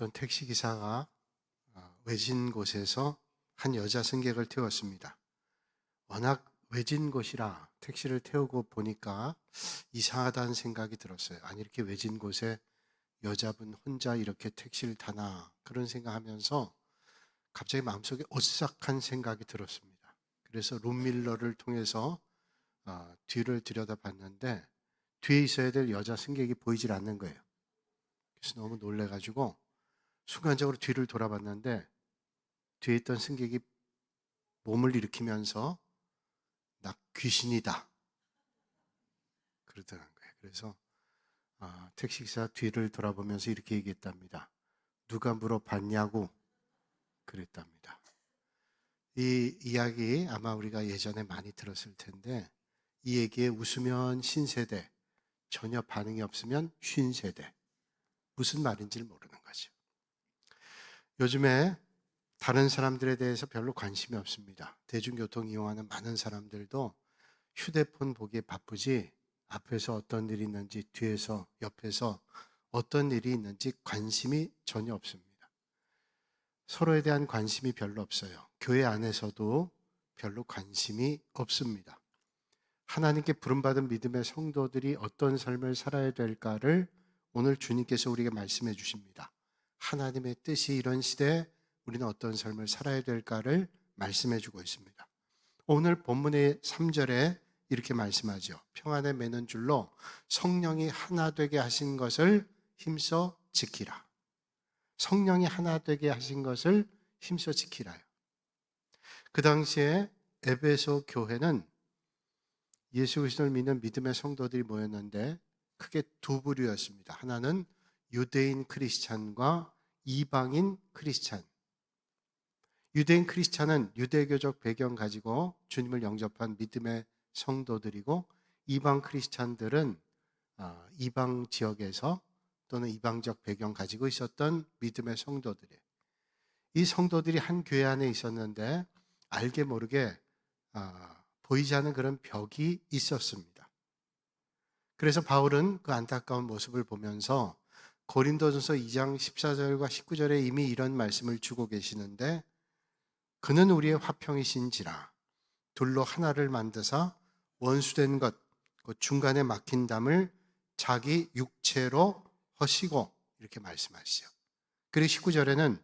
어떤 택시기사가 외진 곳에서 한 여자 승객을 태웠습니다. 워낙 외진 곳이라 택시를 태우고 보니까 이상하다는 생각이 들었어요. 아니, 이렇게 외진 곳에 여자분 혼자 이렇게 택시를 타나, 그런 생각하면서 갑자기 마음속에 오싹한 생각이 들었습니다. 그래서 룸밀러를 통해서 뒤를 들여다봤는데 뒤에 있어야 될 여자 승객이 보이질 않는 거예요. 그래서 너무 놀래가지고 순간적으로 뒤를 돌아봤는데 뒤에 있던 승객이 몸을 일으키면서 나 귀신이다 그러더라는 거예요. 그래서 택시기사 뒤를 돌아보면서 이렇게 얘기했답니다. 누가 물어봤냐고 그랬답니다. 이 이야기 아마 우리가 예전에 많이 들었을 텐데, 이 얘기에 웃으면 신세대, 전혀 반응이 없으면 쉰세대, 무슨 말인지를 모르는 거죠. 요즘에 다른 사람들에 대해서 별로 관심이 없습니다. 대중교통 이용하는 많은 사람들도 휴대폰 보기에 바쁘지 앞에서 어떤 일이 있는지, 뒤에서, 옆에서 어떤 일이 있는지 관심이 전혀 없습니다. 서로에 대한 관심이 별로 없어요. 교회 안에서도 별로 관심이 없습니다. 하나님께 부름받은 믿음의 성도들이 어떤 삶을 살아야 될까를 오늘 주님께서 우리에게 말씀해 주십니다. 하나님의 뜻이 이런 시대에 우리는 어떤 삶을 살아야 될까를 말씀해 주고 있습니다. 오늘 본문의 3절에 이렇게 말씀하죠. 평안에 매는 줄로 성령이 하나 되게 하신 것을 힘써 지키라. 성령이 하나 되게 하신 것을 힘써 지키라요. 그 당시에 에베소 교회는 예수 그리스도를 믿는 믿음의 성도들이 모였는데 크게 두 부류였습니다. 하나는 유대인 크리스찬과 이방인 크리스찬. 유대인 크리스찬은 유대교적 배경 가지고 주님을 영접한 믿음의 성도들이고, 이방 크리스찬들은 이방 지역에서 또는 이방적 배경 가지고 있었던 믿음의 성도들이에요. 이 성도들이 한 교회 안에 있었는데 알게 모르게 보이지 않는 그런 벽이 있었습니다. 그래서 바울은 그 안타까운 모습을 보면서 고린도전서 2장 14절과 19절에 이미 이런 말씀을 주고 계시는데, 그는 우리의 화평이신지라 둘로 하나를 만드사 원수된 것, 그 중간에 막힌 담을 자기 육체로 허시고, 이렇게 말씀하시죠. 그리고 19절에는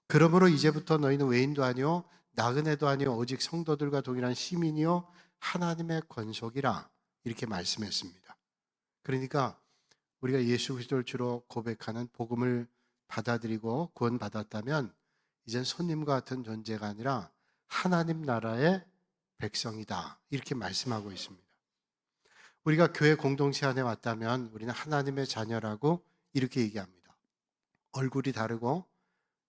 그러므로 이제부터 너희는 외인도 아니요 나그네도 아니요 오직 성도들과 동일한 시민이요 하나님의 권속이라, 이렇게 말씀했습니다. 그러니까 우리가 예수 그리스도를 주로 고백하는, 복음을 받아들이고 구원받았다면 이젠 손님과 같은 존재가 아니라 하나님 나라의 백성이다, 이렇게 말씀하고 있습니다. 우리가 교회 공동체 안에 왔다면 우리는 하나님의 자녀라고 이렇게 얘기합니다. 얼굴이 다르고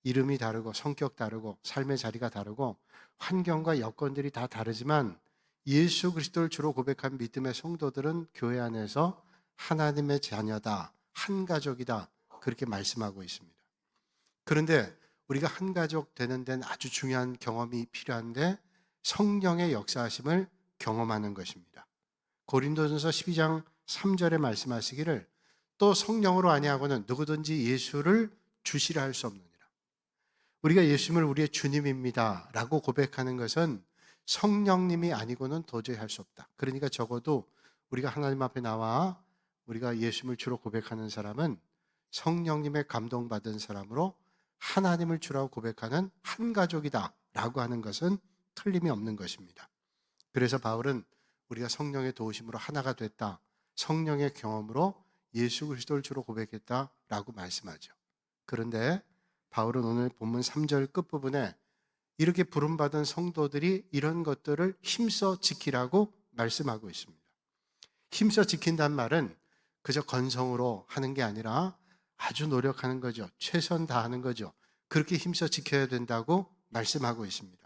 이름이 다르고 성격 다르고 삶의 자리가 다르고 환경과 여건들이 다 다르지만 예수 그리스도를 주로 고백한 믿음의 성도들은 교회 안에서 하나님의 자녀다, 한 가족이다, 그렇게 말씀하고 있습니다. 그런데 우리가 한 가족 되는 데는 아주 중요한 경험이 필요한데, 성령의 역사하심을 경험하는 것입니다. 고린도전서 12장 3절에 말씀하시기를 또 성령으로 아니하고는 누구든지 예수를 주시라 할 수 없느니라. 우리가 예수님을 우리의 주님입니다 라고 고백하는 것은 성령님이 아니고는 도저히 할 수 없다. 그러니까 적어도 우리가 하나님 앞에 나와 우리가 예수님을 주로 고백하는 사람은 성령님의 감동받은 사람으로 하나님을 주라고 고백하는 한 가족이다 라고 하는 것은 틀림이 없는 것입니다. 그래서 바울은 우리가 성령의 도우심으로 하나가 됐다, 성령의 경험으로 예수 그리스도를 주로 고백했다 라고 말씀하죠. 그런데 바울은 오늘 본문 3절 끝부분에 이렇게 부름받은 성도들이 이런 것들을 힘써 지키라고 말씀하고 있습니다. 힘써 지킨다는 말은 그저 건성으로 하는 게 아니라 아주 노력하는 거죠. 최선 다하는 거죠. 그렇게 힘써 지켜야 된다고 말씀하고 있습니다.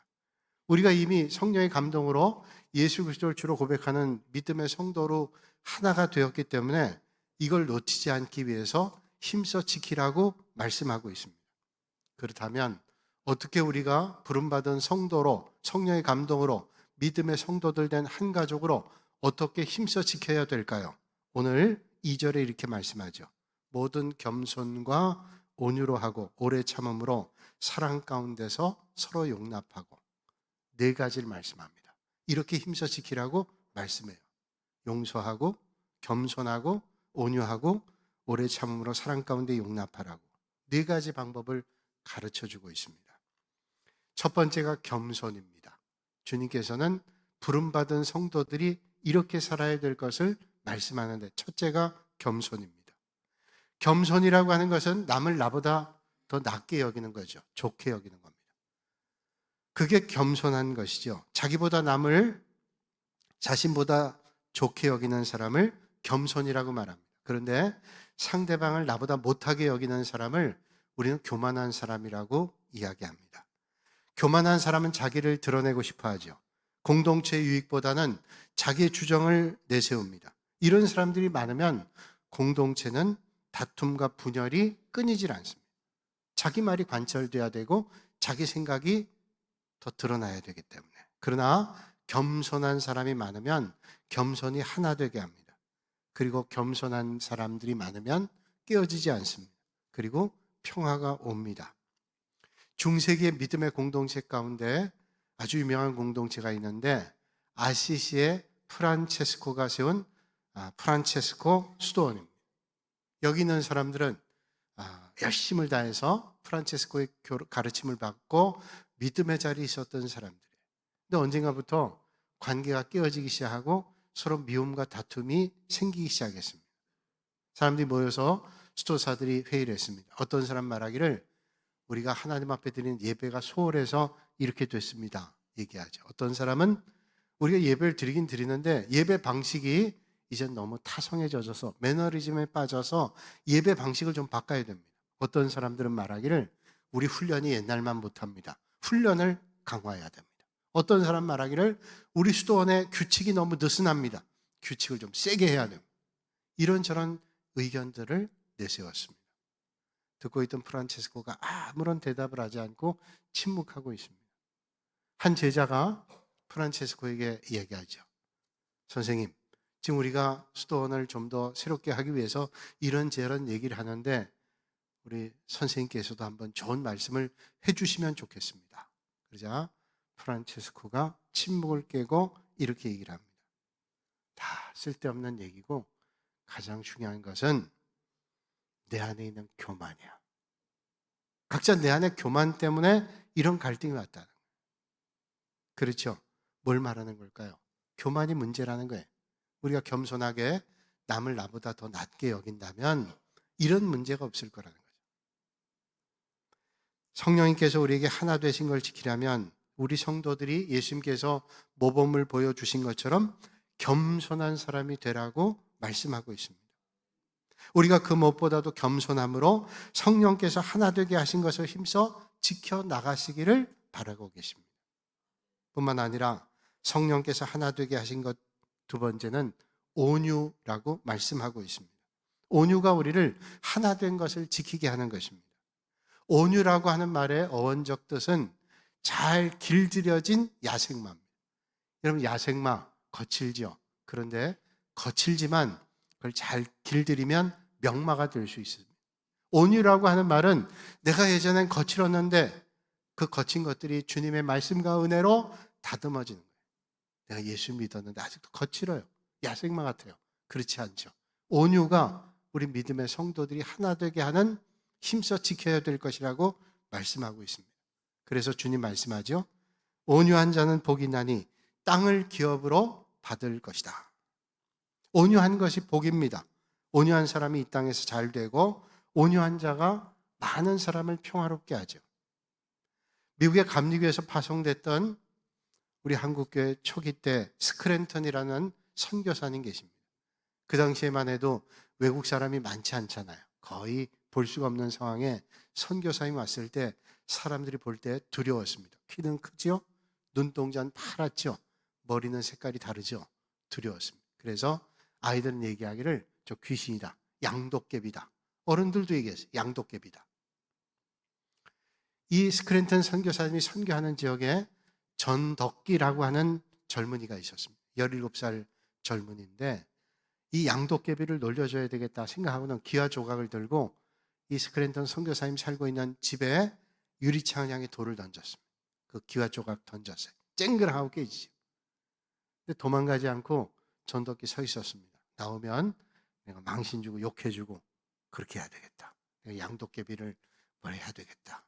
우리가 이미 성령의 감동으로 예수 그리스도를 주로 고백하는 믿음의 성도로 하나가 되었기 때문에 이걸 놓치지 않기 위해서 힘써 지키라고 말씀하고 있습니다. 그렇다면 어떻게 우리가 부름받은 성도로, 성령의 감동으로 믿음의 성도들 된 한 가족으로 어떻게 힘써 지켜야 될까요? 오늘 2절에 이렇게 말씀하죠. 모든 겸손과 온유로 하고 오래 참음으로 사랑 가운데서 서로 용납하고, 네 가지를 말씀합니다. 이렇게 힘써 지키라고 말씀해요. 용서하고, 겸손하고, 온유하고, 오래 참음으로 사랑 가운데 용납하라고 네 가지 방법을 가르쳐주고 있습니다. 첫 번째가 겸손입니다. 주님께서는 부름받은 성도들이 이렇게 살아야 될 것을 말씀하는데, 첫째가 겸손입니다. 겸손이라고 하는 것은 남을 나보다 더 낮게 여기는 거죠. 좋게 여기는 겁니다. 그게 겸손한 것이죠. 자기보다 남을 자신보다 좋게 여기는 사람을 겸손이라고 말합니다. 그런데 상대방을 나보다 못하게 여기는 사람을 우리는 교만한 사람이라고 이야기합니다. 교만한 사람은 자기를 드러내고 싶어 하죠. 공동체 유익보다는 자기의 주장을 내세웁니다. 이런 사람들이 많으면 공동체는 다툼과 분열이 끊이질 않습니다. 자기 말이 관철돼야 되고 자기 생각이 더 드러나야 되기 때문에. 그러나 겸손한 사람이 많으면 겸손이 하나 되게 합니다. 그리고 겸손한 사람들이 많으면 깨어지지 않습니다. 그리고 평화가 옵니다. 중세기의 믿음의 공동체 가운데 아주 유명한 공동체가 있는데, 아시시의 프란체스코가 세운 프란체스코 수도원입니다. 여기 있는 사람들은 열심을 다해서 프란체스코의 가르침을 받고 믿음의 자리에 있었던 사람들이에요. 근데 언젠가부터 관계가 깨어지기 시작하고 서로 미움과 다툼이 생기기 시작했습니다. 사람들이 모여서 수도사들이 회의를 했습니다. 어떤 사람 말하기를, 우리가 하나님 앞에 드리는 예배가 소홀해서 이렇게 됐습니다, 얘기하죠. 어떤 사람은 우리가 예배를 드리긴 드리는데 예배 방식이 이젠 너무 타성에 젖어서 매너리즘에 빠져서 예배 방식을 좀 바꿔야 됩니다. 어떤 사람들은 말하기를, 우리 훈련이 옛날만 못합니다. 훈련을 강화해야 됩니다. 어떤 사람 말하기를, 우리 수도원의 규칙이 너무 느슨합니다. 규칙을 좀 세게 해야 됩니다. 이런저런 의견들을 내세웠습니다. 듣고 있던 프란체스코가 아무런 대답을 하지 않고 침묵하고 있습니다. 한 제자가 프란체스코에게 얘기하죠. 선생님, 지금 우리가 수도원을 좀 더 새롭게 하기 위해서 이런저런 얘기를 하는데 우리 선생님께서도 한번 좋은 말씀을 해주시면 좋겠습니다. 그러자 프란체스코가 침묵을 깨고 이렇게 얘기를 합니다. 다 쓸데없는 얘기고 가장 중요한 것은 내 안에 있는 교만이야. 각자 내 안에 교만 때문에 이런 갈등이 왔다는 거예요. 그렇죠? 뭘 말하는 걸까요? 교만이 문제라는 거예요. 우리가 겸손하게 남을 나보다 더 낮게 여긴다면 이런 문제가 없을 거라는 거죠. 성령님께서 우리에게 하나 되신 걸 지키려면 우리 성도들이 예수님께서 모범을 보여주신 것처럼 겸손한 사람이 되라고 말씀하고 있습니다. 우리가 그 무엇보다도 겸손함으로 성령께서 하나 되게 하신 것을 힘써 지켜나가시기를 바라고 계십니다. 뿐만 아니라 성령께서 하나 되게 하신 것 두 번째는 온유라고 말씀하고 있습니다. 온유가 우리를 하나 된 것을 지키게 하는 것입니다. 온유라고 하는 말의 어원적 뜻은 잘 길들여진 야생마입니다. 여러분, 야생마 거칠죠? 그런데 거칠지만 그걸 잘 길들이면 명마가 될 수 있습니다. 온유라고 하는 말은 내가 예전엔 거칠었는데 그 거친 것들이 주님의 말씀과 은혜로 다듬어지는 거예요. 내가 예수 믿었는데 아직도 거칠어요. 야생마 같아요. 그렇지 않죠. 온유가 우리 믿음의 성도들이 하나 되게 하는 힘써 지켜야 될 것이라고 말씀하고 있습니다. 그래서 주님 말씀하죠. 온유한 자는 복이 나니 땅을 기업으로 받을 것이다. 온유한 것이 복입니다. 온유한 사람이 이 땅에서 잘 되고 온유한 자가 많은 사람을 평화롭게 하죠. 미국의 감리교에서 파송됐던 우리 한국교회 초기 때 스크랜턴이라는 선교사님 계십니다. 그 당시에만 해도 외국 사람이 많지 않잖아요. 거의 볼 수가 없는 상황에 선교사님이 왔을 때 사람들이 볼 때 두려웠습니다. 키는 크죠? 눈동자는 파랗죠? 머리는 색깔이 다르죠? 두려웠습니다. 그래서 아이들은 얘기하기를 저 귀신이다, 양도깨비다. 어른들도 얘기했어요. 양도깨비다. 이 스크랜턴 선교사님이 선교하는 지역에 전덕기라고 하는 젊은이가 있었습니다. 17살 젊은이인데 이 양도깨비를 놀려줘야 되겠다 생각하고는 기와 조각을 들고 이 스크랜턴 선교사님 살고 있는 집에 유리창을 향해 돌을 던졌습니다. 그 기와 조각 던졌어요. 쨍그랑하고 깨지죠. 근데 도망가지 않고 전도끼 서 있었습니다. 나오면 내가 망신 주고 욕해주고 그렇게 해야 되겠다. 내가 양도개비를 뭘 해야 되겠다.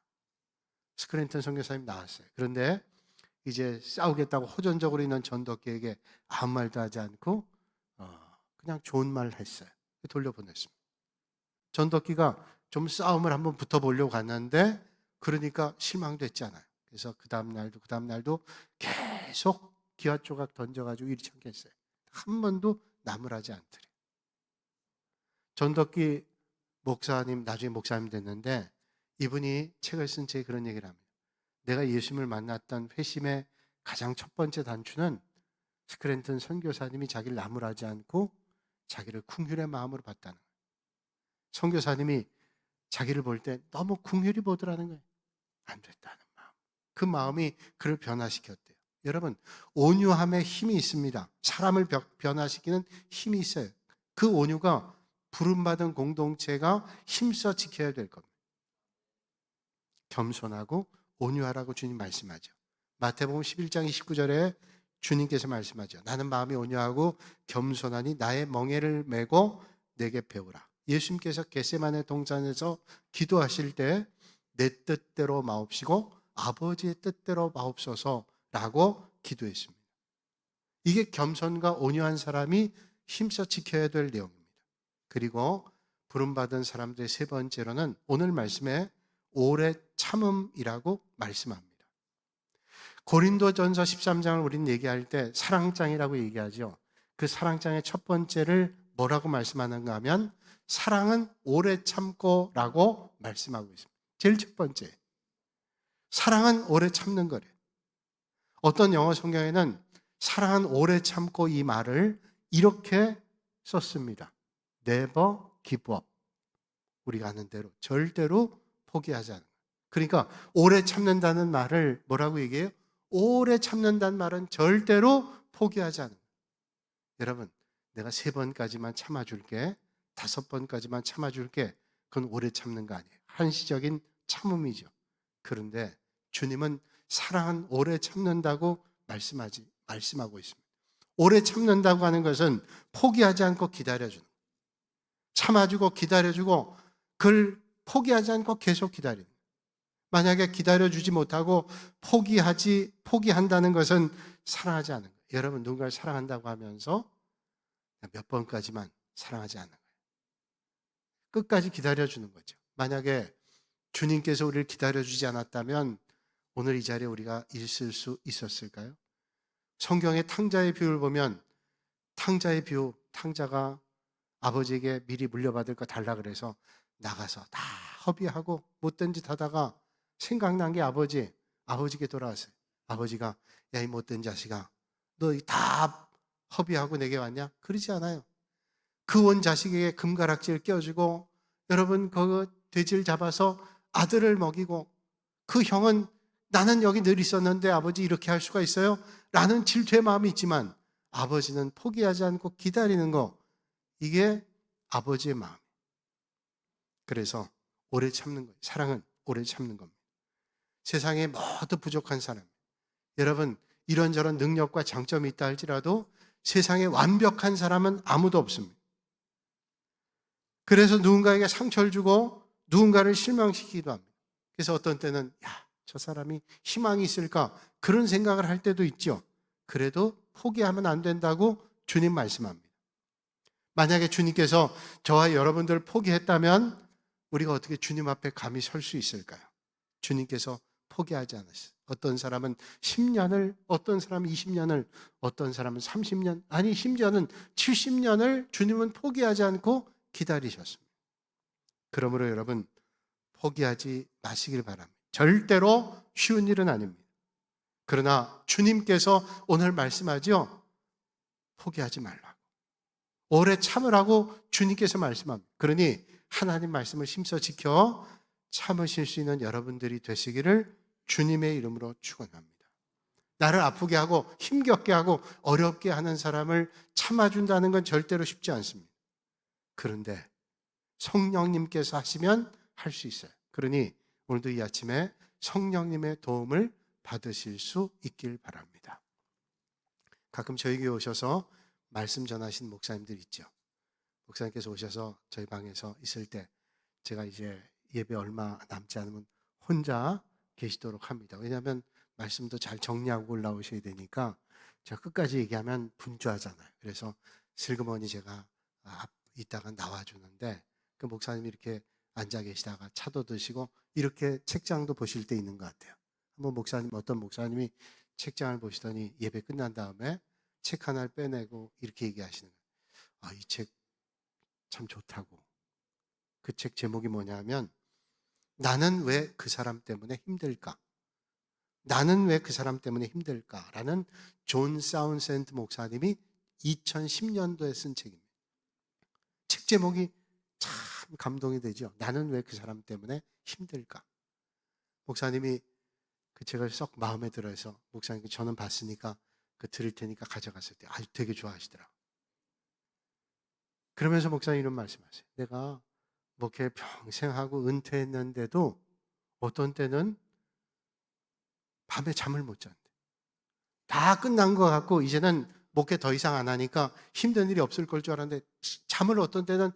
스크랜턴 선교사님 나왔어요. 그런데 이제 싸우겠다고 호전적으로 있는 전도끼에게 아무 말도 하지 않고 그냥 좋은 말을 했어요. 돌려보냈습니다. 전도끼가 좀 싸움을 한번 붙어보려고 갔는데 그러니까 실망됐잖아요. 그래서 그 다음 날도 계속 기와 조각 던져가지고 유리창 깼어요. 한 번도 나무라지 않더래. 전덕기 목사님, 나중에 목사님 됐는데 이분이 책을 쓴 책에 그런 얘기를 합니다. 내가 예수님을 만났던 회심의 가장 첫 번째 단추는 스크랜턴 선교사님이 자기를 나무라지 않고 자기를 궁휼의 마음으로 봤다는 거예요. 선교사님이 자기를 볼 때 너무 궁휼히 보더라는 거예요. 안 됐다는 마음. 그 마음이 그를 변화시켰대요. 여러분, 온유함에 힘이 있습니다. 사람을 변화시키는 힘이 있어요. 그 온유가 부름받은 공동체가 힘써 지켜야 될 겁니다. 겸손하고 온유하라고 주님 말씀하죠. 마태복음 11장 29절에 주님께서 말씀하죠. 나는 마음이 온유하고 겸손하니 나의 멍에를 메고 내게 배우라. 예수님께서 겟세마네 동산에서 기도하실 때 내 뜻대로 마옵시고 아버지의 뜻대로 마옵소서라고 기도했습니다. 이게 겸손과 온유한 사람이 힘써 지켜야 될 내용입니다. 그리고 부름받은 사람들의 세 번째로는 오늘 말씀에 오래 참음이라고 말씀합니다. 고린도전서 13장을 우리는 얘기할 때 사랑장이라고 얘기하죠. 그 사랑장의 첫 번째를 뭐라고 말씀하는가 하면 사랑은 오래 참고라고 말씀하고 있습니다. 제일 첫 번째, 사랑은 오래 참는 거래요. 어떤 영어 성경에는 사랑은 오래 참고 이 말을 이렇게 썼습니다. Never give up. 우리가 아는 대로 절대로 포기하지 않는 거예요. 그러니까 오래 참는다는 말을 뭐라고 얘기해요? 오래 참는다는 말은 절대로 포기하지 않는 거예요. 여러분, 내가 3번까지만 참아줄게, 5번까지만 참아줄게. 그건 오래 참는 거 아니에요. 한시적인 참음이죠. 그런데 주님은 사랑은 오래 참는다고 말씀하고 있습니다. 오래 참는다고 하는 것은 포기하지 않고 기다려주는 거예요. 참아주고 기다려주고 그걸 포기하지 않고 계속 기다리는 거예요. 만약에 기다려주지 못하고 포기한다는 것은 사랑하지 않는 거예요. 여러분, 누군가를 사랑한다고 하면서 몇 번까지만 사랑하지 않는 거예요. 끝까지 기다려주는 거죠. 만약에 주님께서 우리를 기다려주지 않았다면 오늘 이 자리에 우리가 있을 수 있었을까요? 성경의 탕자의 비유를 보면 탕자가 아버지에게 미리 물려받을 거 달라 그래서 나가서 다 허비하고 못된 짓 하다가 생각난 게 아버지께 돌아왔어요. 아버지가 야, 이 못된 자식아, 너 다 허비하고 내게 왔냐? 그러지 않아요. 그 온 자식에게 금가락지를 껴주고 여러분 그 돼지를 잡아서 아들을 먹이고 그 형은 나는 여기 늘 있었는데 아버지 이렇게 할 수가 있어요? 라는 질투의 마음이 있지만 아버지는 포기하지 않고 기다리는 거, 이게 아버지의 마음. 그래서 오래 참는 거예요. 사랑은 오래 참는 겁니다. 세상에 모두 부족한 사람, 여러분 이런저런 능력과 장점이 있다 할지라도 세상에 완벽한 사람은 아무도 없습니다. 그래서 누군가에게 상처를 주고 누군가를 실망시키기도 합니다. 그래서 어떤 때는 저 사람이 희망이 있을까 그런 생각을 할 때도 있죠. 그래도 포기하면 안 된다고 주님 말씀합니다. 만약에 주님께서 저와 여러분들을 포기했다면 우리가 어떻게 주님 앞에 감히 설 수 있을까요? 주님께서 포기하지 않으셨어요. 어떤 사람은 10년을, 어떤 사람은 20년을, 어떤 사람은 30년, 아니 심지어는 70년을 주님은 포기하지 않고 기다리셨습니다. 그러므로 여러분 포기하지 마시길 바랍니다. 절대로 쉬운 일은 아닙니다. 그러나 주님께서 오늘 말씀하죠. 포기하지 말라고. 오래 참으라고 주님께서 말씀합니다. 그러니 하나님 말씀을 힘써 지켜 참으실 수 있는 여러분들이 되시기를 주님의 이름으로 축원합니다. 나를 아프게 하고 힘겹게 하고 어렵게 하는 사람을 참아준다는 건 절대로 쉽지 않습니다. 그런데 성령님께서 하시면 할 수 있어요. 그러니 오늘도 이 아침에 성령님의 도움을 받으실 수 있길 바랍니다. 가끔 저희 교회 오셔서 말씀 전하신 목사님들 있죠. 목사님께서 오셔서 저희 방에서 있을 때 제가 이제 예배 얼마 남지 않으면 혼자 계시도록 합니다. 왜냐하면 말씀도 잘 정리하고 올라오셔야 되니까 제가 끝까지 얘기하면 분주하잖아요. 그래서 슬그머니 제가 이따가 나와주는데 그 목사님이 이렇게 앉아 계시다가 차도 드시고 이렇게 책장도 보실 때 있는 것 같아요. 한번 어떤 목사님이 책장을 보시더니 예배 끝난 다음에 책 하나를 빼내고 이렇게 얘기하시는 거예요. 이 책 참 좋다고. 그 책 제목이 뭐냐면 나는 왜 그 사람 때문에 힘들까? 나는 왜 그 사람 때문에 힘들까라는 존 사운센트 목사님이 2010년도에 쓴 책입니다. 책 제목이 참 감동이 되죠. 나는 왜 그 사람 때문에 힘들까? 목사님이 그 책을 썩 마음에 들어서 목사님께 저는 봤으니까 그 드릴 테니까 가져갔을 때 되게 좋아하시더라고요. 그러면서 목사님 이런 말씀하세요. 내가 목회 평생 하고 은퇴했는데도 어떤 때는 밤에 잠을 못 잔대. 다 끝난 것 같고 이제는 목회 더 이상 안 하니까 힘든 일이 없을 걸 줄 알았는데 잠을 어떤 때는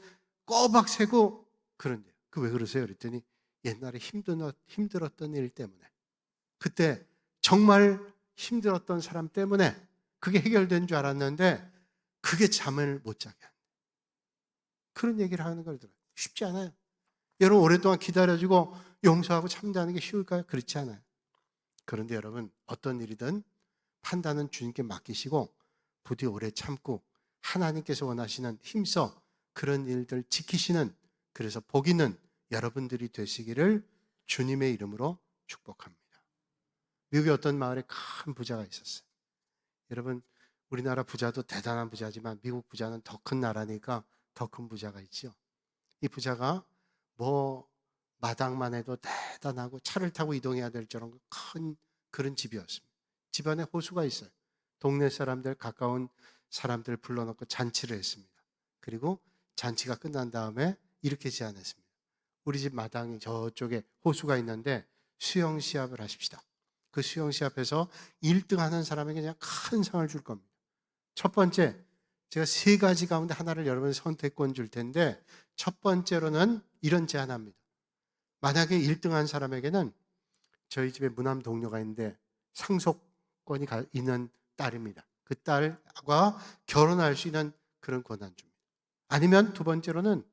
꼬박 새고 그런데요. 그 왜 그러세요? 그랬더니 옛날에 힘들었던 일 때문에 그때 정말 힘들었던 사람 때문에 그게 해결된 줄 알았는데 그게 잠을 못 자게 한다. 그런 얘기를 하는 걸 들어요. 쉽지 않아요. 여러분 오랫동안 기다려주고 용서하고 참다는 게 쉬울까요? 그렇지 않아요. 그런데 여러분 어떤 일이든 판단은 주님께 맡기시고 부디 오래 참고 하나님께서 원하시는 힘써 그런 일들 지키시는 그래서 복 있는 여러분들이 되시기를 주님의 이름으로 축복합니다. 미국의 어떤 마을에 큰 부자가 있었어요. 여러분 우리나라 부자도 대단한 부자지만 미국 부자는 더 큰 나라니까 더 큰 부자가 있죠. 이 부자가 마당만 해도 대단하고 차를 타고 이동해야 될 정도로 큰 그런 집이었습니다. 집안에 호수가 있어요. 동네 사람들 가까운 사람들 불러놓고 잔치를 했습니다. 그리고 잔치가 끝난 다음에 이렇게 제안했습니다. 우리 집 마당이 저쪽에 호수가 있는데 수영 시합을 하십시다. 그 수영 시합에서 1등 하는 사람에게 그냥 큰 상을 줄 겁니다. 첫 번째, 제가 3가지 가운데 하나를 여러분 선택권 줄 텐데 첫 번째로는 이런 제안합니다. 만약에 1등한 사람에게는 저희 집에 무남 동료가 있는데 상속권이 있는 딸입니다. 그 딸과 결혼할 수 있는 그런 권한 줍니다. 아니면 두 번째로는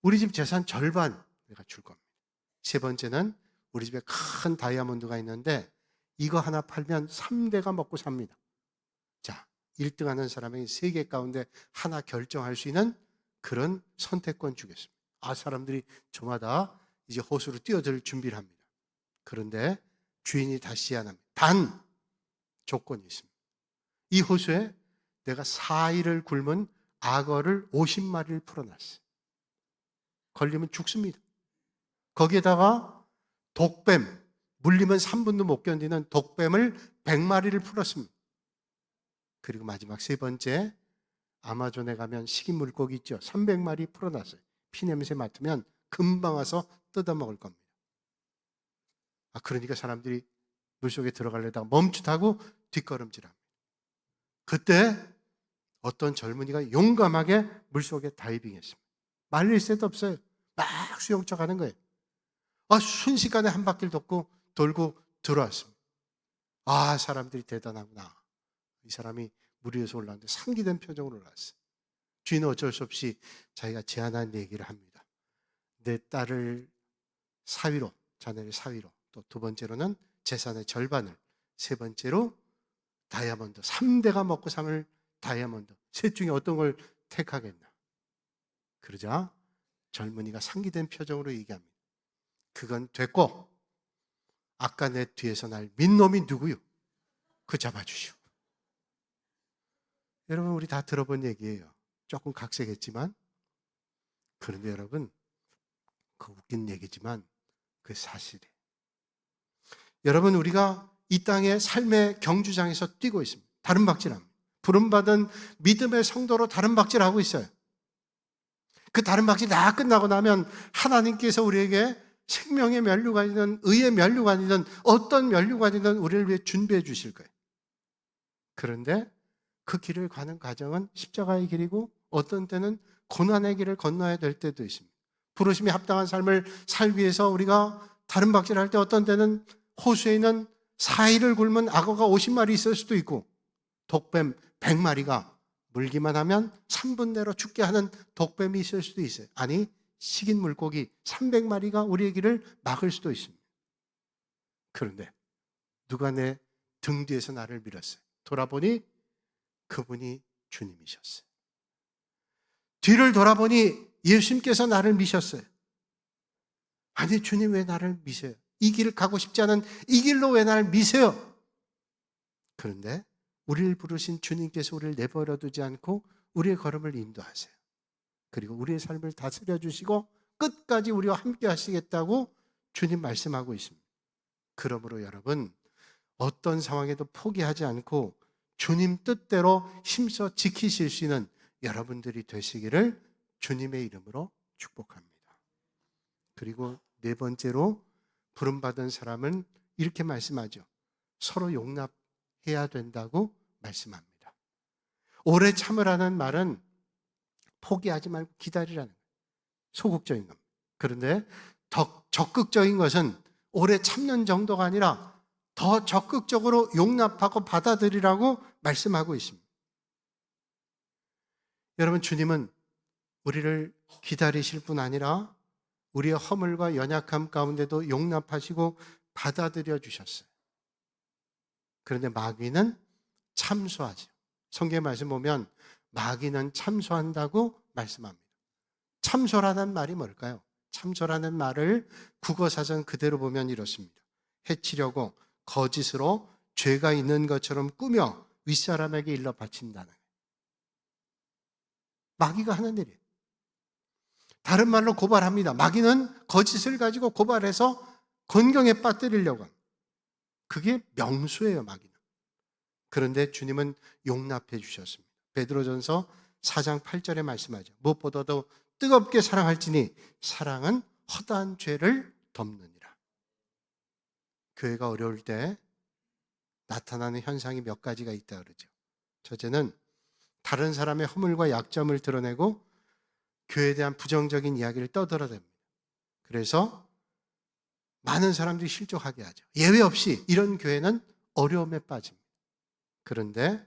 우리 집 재산 절반 내가 줄 겁니다. 세 번째는 우리 집에 큰 다이아몬드가 있는데 이거 하나 팔면 3대가 먹고 삽니다. 자, 1등하는 사람에게 3개 가운데 하나 결정할 수 있는 그런 선택권 주겠습니다. 사람들이 저마다 이제 호수로 뛰어들 준비를 합니다. 그런데 주인이 다시 제안합니다. 단 조건이 있습니다. 이 호수에 내가 4일을 굶은 악어를 50마리를 풀어놨어요. 걸리면 죽습니다. 거기에다가 독뱀, 물리면 3분도 못 견디는 독뱀을 100마리를 풀었습니다. 그리고 마지막 세 번째, 아마존에 가면 식인 물고기 있죠. 300마리 풀어놨어요. 피냄새 맡으면 금방 와서 뜯어먹을 겁니다. 그러니까 사람들이 물속에 들어가려다가 멈칫하고 뒷걸음질합니다. 그때 어떤 젊은이가 용감하게 물속에 다이빙했습니다. 말릴 새도 없어요. 막 수영쳐 가는 거예요. 순식간에 한 바퀴를 돌고 들어왔습니다. 사람들이 대단하구나. 이 사람이 물 위에서 올라왔는데 상기된 표정으로 올라왔어요. 주인은 어쩔 수 없이 자기가 제안한 얘기를 합니다. 내 딸을 사위로, 자네를 사위로, 또 두 번째로는 재산의 절반을, 세 번째로 다이아몬드, 3대가 먹고 삼을 다이아몬드, 셋 중에 어떤 걸 택하겠나? 그러자 젊은이가 상기된 표정으로 얘기합니다. 그건 됐고 아까 내 뒤에서 날 민 놈이 누구요? 그 잡아주시오. 여러분 우리 다 들어본 얘기예요. 조금 각색했지만 그런데 여러분 그 웃긴 얘기지만 그 사실이에요. 여러분 우리가 이 땅의 삶의 경주장에서 뛰고 있습니다. 다른 박질합니다. 부름받은 믿음의 성도로 다른 박질하고 있어요. 그 다른 박질 다 끝나고 나면 하나님께서 우리에게 생명의 면류관이든 의의 면류관이든 어떤 면류관이든 우리를 위해 준비해 주실 거예요. 그런데 그 길을 가는 과정은 십자가의 길이고 어떤 때는 고난의 길을 건너야 될 때도 있습니다. 부르심에 합당한 삶을 살기 위해서 우리가 다른 박질할 때 어떤 때는 호수에 있는 4일을 굶은 악어가 50마리 있을 수도 있고 독뱀 100마리가 물기만 하면 3분 내로 죽게 하는 독뱀이 있을 수도 있어요. 아니 식인 물고기 300마리가 우리의 길을 막을 수도 있습니다. 그런데 누가 내 등 뒤에서 나를 밀었어요. 돌아보니 그분이 주님이셨어요. 뒤를 돌아보니 예수님께서 나를 미셨어요. 아니 주님 왜 나를 미세요? 이 길을 가고 싶지 않은 이 길로 왜 나를 미세요? 그런데 우리를 부르신 주님께서 우리를 내버려 두지 않고 우리의 걸음을 인도하세요. 그리고 우리의 삶을 다스려 주시고 끝까지 우리와 함께 하시겠다고 주님 말씀하고 있습니다. 그러므로 여러분 어떤 상황에도 포기하지 않고 주님 뜻대로 힘써 지키실 수 있는 여러분들이 되시기를 주님의 이름으로 축복합니다. 그리고 네 번째로 부름받은 사람은 이렇게 말씀하죠. 서로 용납해야 된다고 말씀합니다. 오래 참으라는 말은 포기하지 말고 기다리라는 거예요. 소극적인 겁니다. 그런데 더 적극적인 것은 오래 참는 정도가 아니라 더 적극적으로 용납하고 받아들이라고 말씀하고 있습니다. 여러분 주님은 우리를 기다리실 뿐 아니라 우리의 허물과 연약함 가운데도 용납하시고 받아들여 주셨어요. 그런데 마귀는 참소하죠. 성경의 말씀 보면 마귀는 참소한다고 말씀합니다. 참소라는 말이 뭘까요? 참소라는 말을 국어사전 그대로 보면 이렇습니다. 해치려고 거짓으로 죄가 있는 것처럼 꾸며 윗사람에게 일러 바친다는 거예요. 마귀가 하는 일이에요. 다른 말로 고발합니다. 마귀는 거짓을 가지고 고발해서 건경에 빠뜨리려고 합니다. 그게 명수예요, 마귀는. 그런데 주님은 용납해 주셨습니다. 베드로전서 4장 8절에 말씀하죠. 무엇보다도 뜨겁게 사랑할지니 사랑은 허다한 죄를 덮느니라. 교회가 어려울 때 나타나는 현상이 몇 가지가 있다 그러죠. 첫째는 다른 사람의 허물과 약점을 드러내고 교회에 대한 부정적인 이야기를 떠들어댑니다. 그래서 많은 사람들이 실족하게 하죠. 예외 없이 이런 교회는 어려움에 빠집니다. 그런데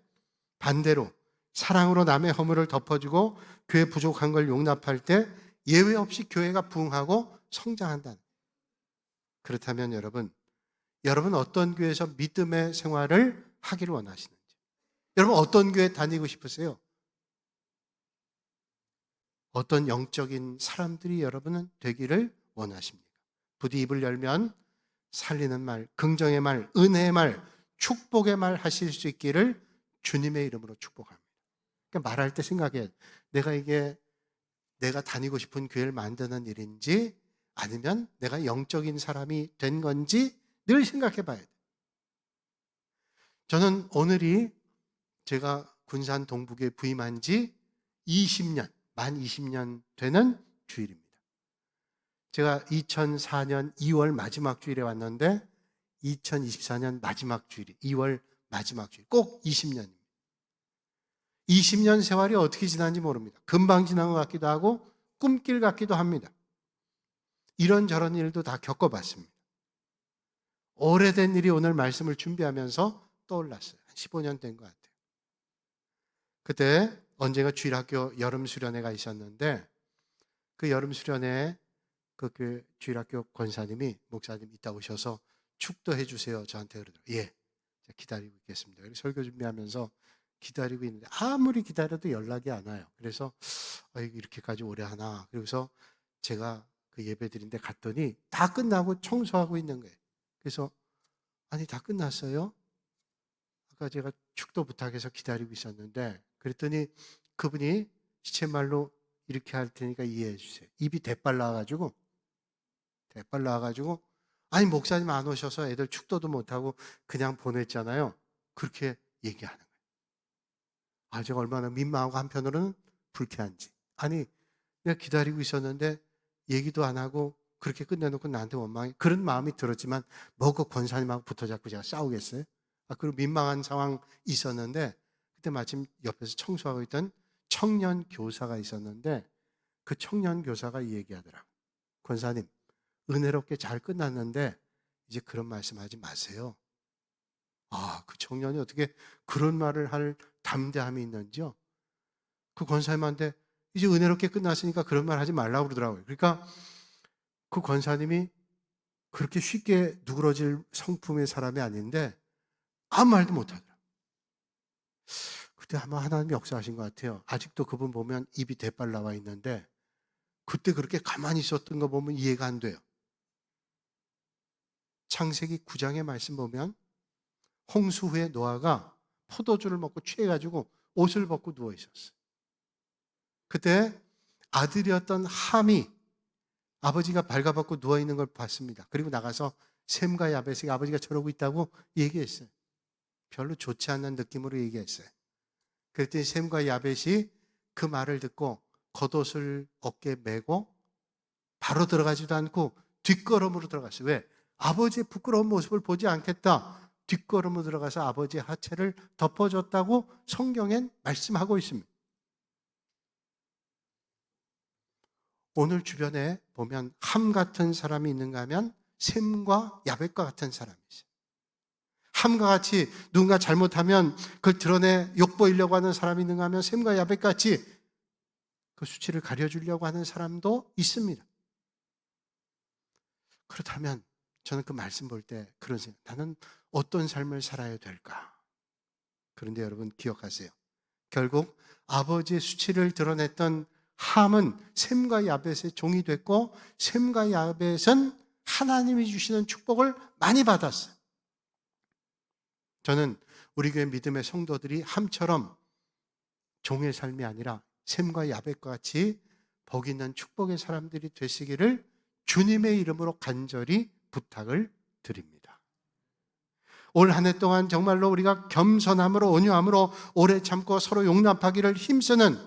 반대로 사랑으로 남의 허물을 덮어주고 교회 부족한 걸 용납할 때 예외 없이 교회가 부흥하고 성장한다는. 그렇다면 여러분 어떤 교회에서 믿음의 생활을 하기를 원하시는지, 여러분 어떤 교회 다니고 싶으세요? 어떤 영적인 사람들이 여러분은 되기를 원하십니까? 부디 입을 열면 살리는 말, 긍정의 말, 은혜의 말, 축복의 말 하실 수 있기를 주님의 이름으로 축복합니다. 그러니까 말할 때 생각해. 내가 다니고 싶은 교회를 만드는 일인지 아니면 내가 영적인 사람이 된 건지 늘 생각해 봐야 돼. 저는 오늘이 제가 군산 동북에 부임한 지 20년, 만 20년 되는 주일입니다. 제가 2004년 2월 마지막 주일에 왔는데 2024년 마지막 주일이 2월 마지막 주일, 꼭 20년입니다. 20년 세월이 어떻게 지난지 모릅니다. 금방 지난 것 같기도 하고 꿈길 같기도 합니다. 이런저런 일도 다 겪어봤습니다. 오래된 일이 오늘 말씀을 준비하면서 떠올랐어요. 한 15년 된 것 같아요. 그때 언젠가 주일학교 여름 수련회가 있었는데 그 여름 수련회에 그 주일학교 권사님이 목사님 이따 오셔서 축도해 주세요. 저한테 그러더라고요. 예, 기다리고 있겠습니다. 그래서 설교 준비하면서 기다리고 있는데 아무리 기다려도 연락이 안 와요. 그래서 이렇게까지 오래 하나. 그래서 제가 그 예배 드린데 갔더니 다 끝나고 청소하고 있는 거예요. 그래서 아니 다 끝났어요? 아까 제가 축도 부탁해서 기다리고 있었는데 그랬더니 그분이 시쳇말로 이렇게 할 테니까 이해해 주세요. 입이 대빨 나와가지고 아니 목사님 안 오셔서 애들 축도도 못하고 그냥 보냈잖아요. 그렇게 얘기하는 거예요. 제가 얼마나 민망하고 한편으로는 불쾌한지. 아니 내가 기다리고 있었는데 얘기도 안 하고 그렇게 끝내놓고 나한테 원망해. 그런 마음이 들었지만 뭐그 권사님하고 붙어잡고 제가 싸우겠어요? 그리고 민망한 상황이 있었는데 그때 마침 옆에서 청소하고 있던 청년 교사가 있었는데 그 청년 교사가 이 얘기하더라. 권사님, 은혜롭게 잘 끝났는데 이제 그런 말씀하지 마세요. 그 청년이 어떻게 그런 말을 할 담대함이 있는지요? 그 권사님한테 이제 은혜롭게 끝났으니까 그런 말 하지 말라고 그러더라고요. 그러니까 그 권사님이 그렇게 쉽게 누그러질 성품의 사람이 아닌데 아무 말도 못하더라. 그때 아마 하나님이 역사하신 것 같아요. 아직도 그분 보면 입이 대빨 나와 있는데 그때 그렇게 가만히 있었던 거 보면 이해가 안 돼요. 창세기 9장의 말씀 보면 홍수 후에 노아가 포도주를 먹고 취해가지고 옷을 벗고 누워 있었어요. 그때 아들이었던 함이 아버지가 발가벗고 누워있는 걸 봤습니다. 그리고 나가서 셈과 야벳에게 아버지가 저러고 있다고 얘기했어요. 별로 좋지 않는 느낌으로 얘기했어요. 그랬더니 셈과 야벳이 그 말을 듣고 겉옷을 어깨에 메고 바로 들어가지도 않고 뒷걸음으로 들어갔어요. 왜? 아버지의 부끄러운 모습을 보지 않겠다. 뒷걸음으로 들어가서 아버지의 하체를 덮어줬다고 성경엔 말씀하고 있습니다. 오늘 주변에 보면 함 같은 사람이 있는가 하면 셈과 야벳과 같은 사람이 있어요. 함과 같이 누군가 잘못하면 그걸 드러내 욕보이려고 하는 사람이 있는가 하면 셈과 야벳 같이 그 수치를 가려주려고 하는 사람도 있습니다. 그렇다면 저는 그 말씀 볼 때 그런 생각, 나는 어떤 삶을 살아야 될까? 그런데 여러분 기억하세요. 결국 아버지의 수치를 드러냈던 함은 셈과 야벳의 종이 됐고 셈과 야벳은 하나님이 주시는 축복을 많이 받았어요. 저는 우리 교회 믿음의 성도들이 함처럼 종의 삶이 아니라 셈과 야벳과 같이 복 있는 축복의 사람들이 되시기를 주님의 이름으로 간절히 부탁을 드립니다. 올 한 해 동안 정말로 우리가 겸손함으로 온유함으로 오래 참고 서로 용납하기를 힘쓰는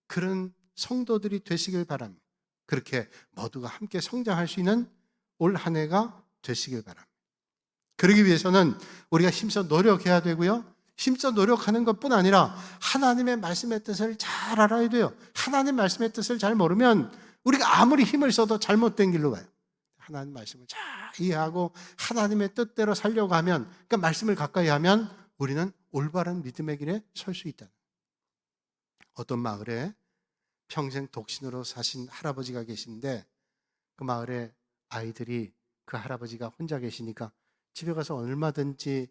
그런 성도들이 되시길 바랍니다. 그렇게 모두가 함께 성장할 수 있는 올 한 해가 되시길 바랍니다. 그러기 위해서는 우리가 힘써 노력해야 되고요. 힘써 노력하는 것뿐 아니라 하나님의 말씀의 뜻을 잘 알아야 돼요. 하나님 말씀의 뜻을 잘 모르면 우리가 아무리 힘을 써도 잘못된 길로 가요. 하나님 말씀을 잘 이해하고 하나님의 뜻대로 살려고 하면, 그러니까 말씀을 가까이 하면 우리는 올바른 믿음의 길에 설 수 있다. 어떤 마을에 평생 독신으로 사신 할아버지가 계신데 그 마을에 아이들이 그 할아버지가 혼자 계시니까 집에 가서 얼마든지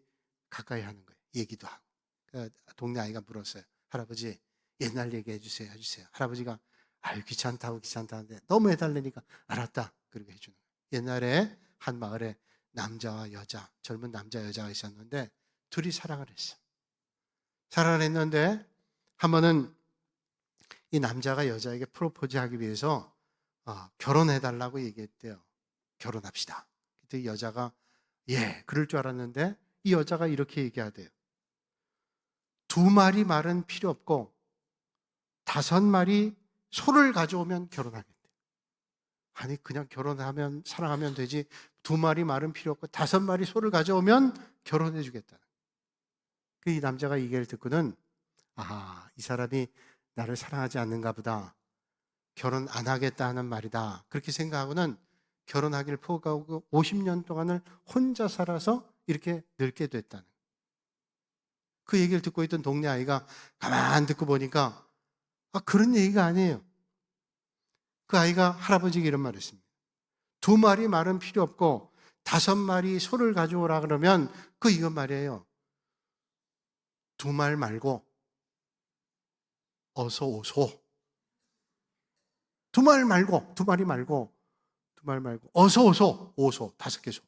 가까이 하는 거예요. 얘기도 하고. 그 동네 아이가 물었어요. 할아버지 옛날 얘기 해주세요. 할아버지가 아유 귀찮다고 귀찮다는데 너무 해달라니까 알았다. 그렇게 해주는 거예요. 옛날에 한 마을에 남자와 여자, 젊은 남자 여자가 있었는데 둘이 사랑을 했어. 사랑을 했는데 한 번은 이 남자가 여자에게 프로포즈하기 위해서 결혼해달라고 얘기했대요. 결혼합시다. 그때 여자가 예, 그럴 줄 알았는데 이 여자가 이렇게 얘기하대요. 2마리 말은 필요 없고 5마리 소를 가져오면 결혼하겠대. 아니 그냥 결혼하면 사랑하면 되지 2마리 말은 필요 없고 5마리 소를 가져오면 결혼해 주겠다. 이 남자가 이 얘기를 듣고는 이 사람이 나를 사랑하지 않는가 보다. 결혼 안 하겠다 하는 말이다. 그렇게 생각하고는 결혼하기를 포기하고 50년 동안을 혼자 살아서 이렇게 늙게 됐다는. 그 얘기를 듣고 있던 동네 아이가 가만 듣고 보니까 그런 얘기가 아니에요. 그 아이가 할아버지에게 이런 말을 했습니다. 2마리 말은 필요 없고 5마리 소를 가져오라 그러면 이건 말이에요. 2말 말고 어서 오소. 2마리 말고 어서 오소. 5소, 5개 소.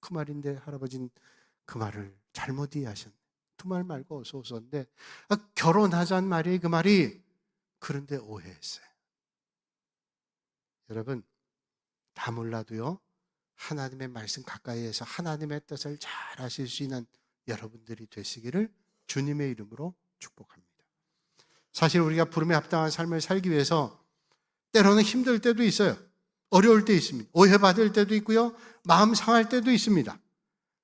그 말인데 할아버지는 그 말을 잘못 이해하셨네. 2말 말고 어서 오소인데 결혼하자는 말이 그 말이 그런데 오해했어요. 여러분 다 몰라도요 하나님의 말씀 가까이에서 하나님의 뜻을 잘 아실 수 있는 여러분들이 되시기를 주님의 이름으로 축복합니다. 사실 우리가 부름에 합당한 삶을 살기 위해서 때로는 힘들 때도 있어요. 어려울 때 있습니다. 오해받을 때도 있고요. 마음 상할 때도 있습니다.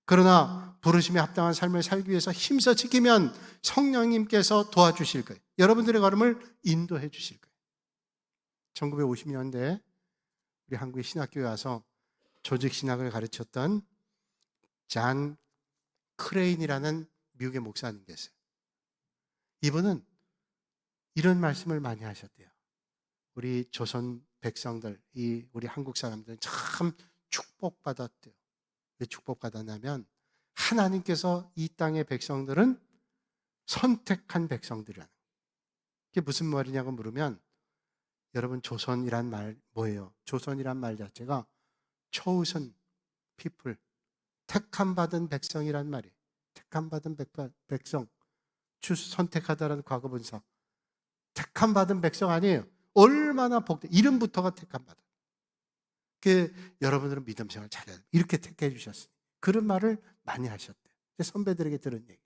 그러나 부르심에 합당한 삶을 살기 위해서 힘써 지키면 성령님께서 도와주실 거예요. 여러분들의 걸음을 인도해 주실 거예요. 1950년대 우리 한국의 신학교에 와서 조직신학을 가르쳤던 잔 크레인이라는 미국의 목사님 계세요. 이분은 이런 말씀을 많이 하셨대요. 우리 조선 백성들, 우리 한국 사람들은 참 축복받았대요. 왜 축복받았냐면 하나님께서 이 땅의 백성들은 선택한 백성들이라는 거예요. 그게 무슨 말이냐고 물으면 여러분 조선이란 말 뭐예요? 조선이란 말 자체가 chosen people, 택함받은 백성이란 말이에요. 택함받은 백성, 선택하다라는 과거분사. 택함받은 백성 아니에요. 얼마나 복돼. 이름부터가 택함받아. 그 여러분들은 믿음 생활 잘해야 돼. 이렇게 택해 주셨어요. 그런 말을 많이 하셨대요. 선배들에게 들은 얘기.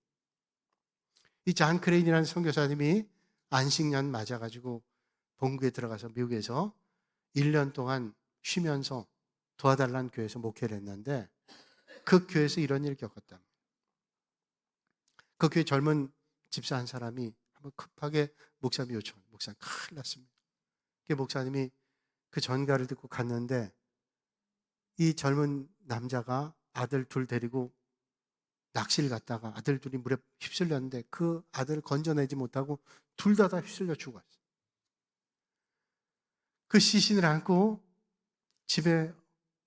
이 잔 크레인이라는 선교사님이 안식년 맞아가지고 본국에 들어가서 미국에서 1년 동안 쉬면서 도와달라는 교회에서 목회를 했는데 그 교회에서 이런 일을 겪었다. 그 교회 젊은 집사 한 사람이 한번 급하게 목사님 요청, 목사님 큰일 났습니다. 그 목사님이 그 전가를 듣고 갔는데 이 젊은 남자가 아들 둘 데리고 낚시를 갔다가 아들 둘이 물에 휩쓸렸는데 그 아들을 건져내지 못하고 둘 다 휩쓸려 죽었어요. 그 시신을 안고 집에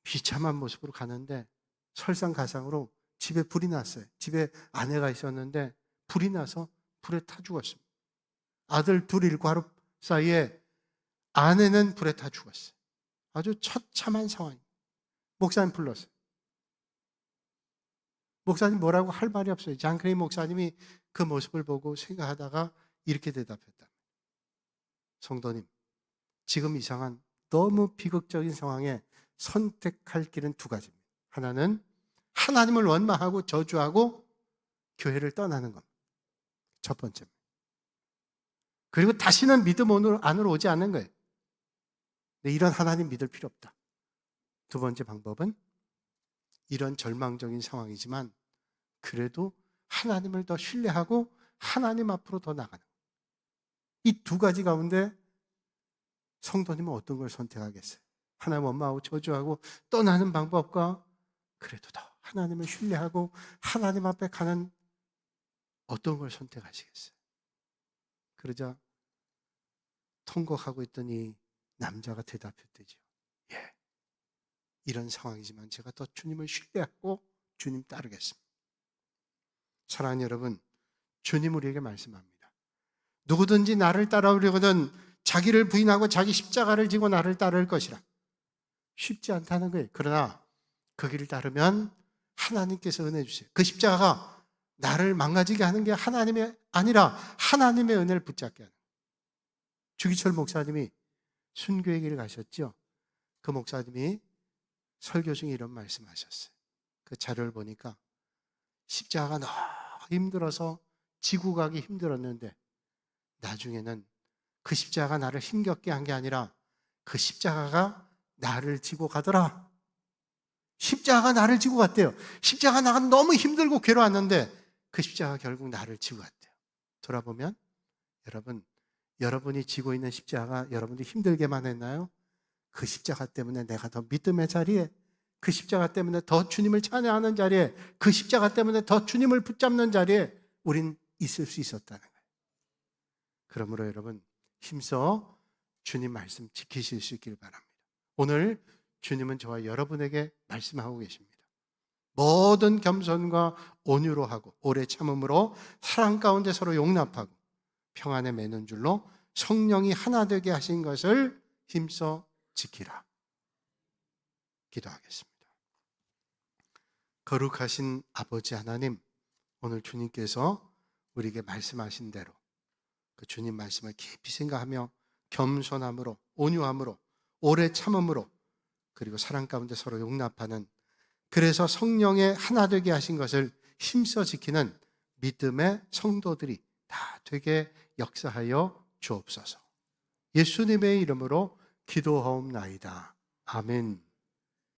비참한 모습으로 가는데 설상가상으로 집에 불이 났어요. 집에 아내가 있었는데 불이 나서 불에 타 죽었습니다. 아들 둘 잃고 하루 사이에 아내는 불에 타 죽었어요. 아주 처참한 상황입니다. 목사님 불렀어요. 목사님 뭐라고 할 말이 없어요. 잔 크레인 목사님이 그 모습을 보고 생각하다가 이렇게 대답했다. 성도님, 지금 이상한 너무 비극적인 상황에 선택할 길은 두 가지입니다. 하나는 하나님을 원망하고 저주하고 교회를 떠나는 겁니다. 첫 번째입니다. 그리고 다시는 믿음 안으로 오지 않는 거예요. 근데 이런 하나님 믿을 필요 없다. 두 번째 방법은 이런 절망적인 상황이지만 그래도 하나님을 더 신뢰하고 하나님 앞으로 더 나가는 거예요. 이 두 가지 가운데 성도님은 어떤 걸 선택하겠어요? 하나님 원망하고 저주하고 떠나는 방법과 그래도 더 하나님을 신뢰하고 하나님 앞에 가는 어떤 걸 선택하시겠어요? 그러자 통곡하고 있던 이 남자가 대답했대죠. 예, 이런 상황이지만 제가 더 주님을 신뢰하고 주님 따르겠습니다. 사랑하는 여러분, 주님 우리에게 말씀합니다. 누구든지 나를 따라오려거든 자기를 부인하고 자기 십자가를 지고 나를 따를 것이라. 쉽지 않다는 거예요. 그러나 그 길을 따르면 하나님께서 은혜 주세요. 그 십자가가 나를 망가지게 하는 게 하나님의 아니라 하나님의 은혜를 붙잡게 하는 거예요. 주기철 목사님이 순교의 길을 가셨죠. 그 목사님이 설교 중에 이런 말씀하셨어요. 그 자료를 보니까 십자가가 너무 힘들어서 지고 가기 힘들었는데 나중에는 그 십자가가 나를 힘겹게 한 게 아니라 그 십자가가 나를 지고 가더라. 십자가가 나를 지고 갔대요. 십자가 나가 너무 힘들고 괴로웠는데 그 십자가가 결국 나를 지고 갔대요. 돌아보면 여러분이 지고 있는 십자가가 여러분이 힘들게만 했나요? 그 십자가 때문에 내가 더 믿음의 자리에, 그 십자가 때문에 더 주님을 찬양하는 자리에, 그 십자가 때문에 더 주님을 붙잡는 자리에 우린 있을 수 있었다는 거예요. 그러므로 여러분 힘써 주님 말씀 지키실 수 있길 바랍니다. 오늘 주님은 저와 여러분에게 말씀하고 계십니다. 모든 겸손과 온유로 하고 오래 참음으로 사랑 가운데 서로 용납하고 평안에 매는 줄로 성령이 하나 되게 하신 것을 힘써 지키라. 기도하겠습니다. 거룩하신 아버지 하나님, 오늘 주님께서 우리에게 말씀하신 대로 그 주님 말씀을 깊이 생각하며 겸손함으로, 온유함으로, 오래 참음으로, 그리고 사랑 가운데 서로 용납하는, 그래서 성령의 하나 되게 하신 것을 힘써 지키는 믿음의 성도들이 다 되게 역사하여 주옵소서. 예수님의 이름으로 기도하옵나이다. 아멘.